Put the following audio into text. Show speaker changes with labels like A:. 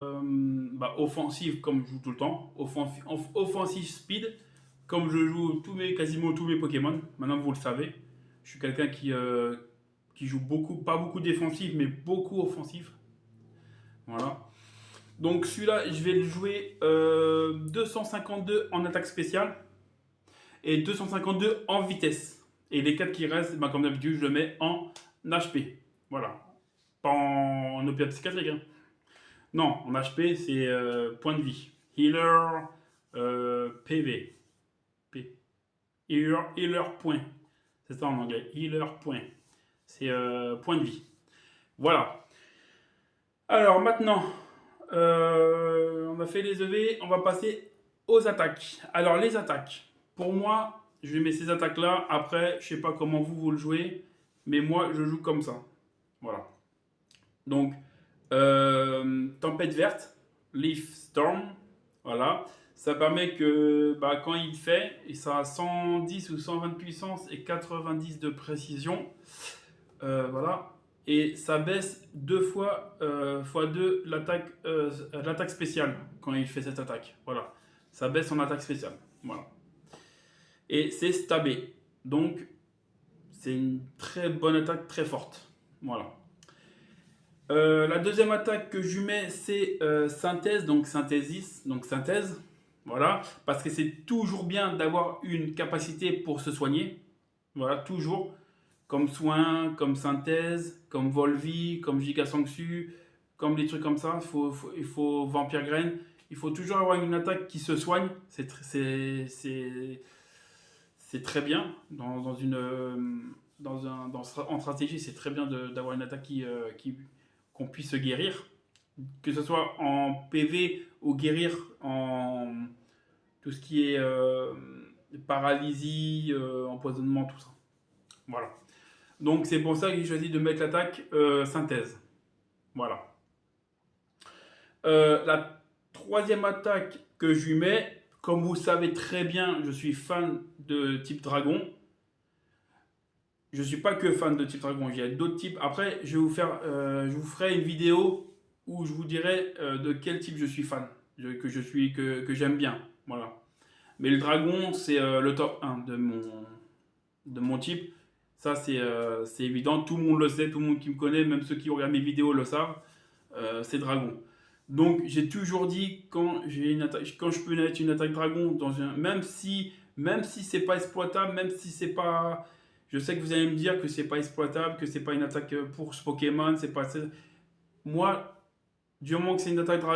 A: Offensive comme je joue tout le temps, offensive speed comme je joue quasiment tous mes Pokémon. Maintenant vous le savez, je suis quelqu'un qui joue beaucoup, pas beaucoup défensif mais beaucoup offensif. Voilà. Donc celui-là, je vais le jouer 252 en attaque spéciale et 252 en vitesse. Et les 4 qui restent, comme d'habitude, je le mets en HP. Voilà. Pas en OP psychiatrique. Hein. Non, en HP, c'est point de vie. Healer, PV. P. Healer point. C'est ça en anglais. Healer point. C'est point de vie. Voilà. Alors maintenant, on a fait les EV, on va passer aux attaques. Alors les attaques. Pour moi, je mets ces attaques-là. Après, je sais pas comment vous le jouez, mais moi, je joue comme ça. Voilà. Donc, tempête verte, leaf storm, voilà. Ça permet que quand il fait, et ça a 110 ou 120 de puissance et 90 de précision, voilà. Et ça baisse deux fois, fois 2 l'attaque spéciale quand il fait cette attaque. Voilà. Ça baisse son attaque spéciale. Voilà. Et c'est stabé. Donc, c'est une très bonne attaque, très forte. Voilà. La deuxième attaque que je mets, c'est synthèse, donc synthesis, donc synthèse. Voilà, parce que c'est toujours bien d'avoir une capacité pour se soigner. Voilà, toujours. Comme soin, comme synthèse, comme Volvi, comme Giga Sangsu, comme des trucs comme ça. Il faut Vampire Grain. Il faut toujours avoir une attaque qui se soigne. C'est très bien. En stratégie, c'est très bien d'avoir une attaque qu'on puisse guérir, que ce soit en PV ou guérir en tout ce qui est paralysie, empoisonnement, tout ça. Voilà. Donc c'est pour ça que j'ai choisi de mettre l'attaque synthèse. Voilà. La troisième attaque que je lui mets, comme vous savez très bien, je suis fan de type dragon. Je ne suis pas que fan de type dragon, il y a d'autres types. Après, je vous ferai une vidéo où je vous dirai de quel type je suis fan, que j'aime bien. Voilà. Mais le dragon, c'est le top 1 de mon type. Ça, c'est évident. Tout le monde le sait, tout le monde qui me connaît, même ceux qui regardent mes vidéos le savent. C'est dragon. Donc, j'ai toujours dit quand je peux mettre une attaque dragon même si c'est pas exploitable, même si c'est pas, je sais que vous allez me dire que c'est pas exploitable, que c'est pas une attaque pour ce Pokémon, c'est pas, moi, du moment que c'est une attaque dragon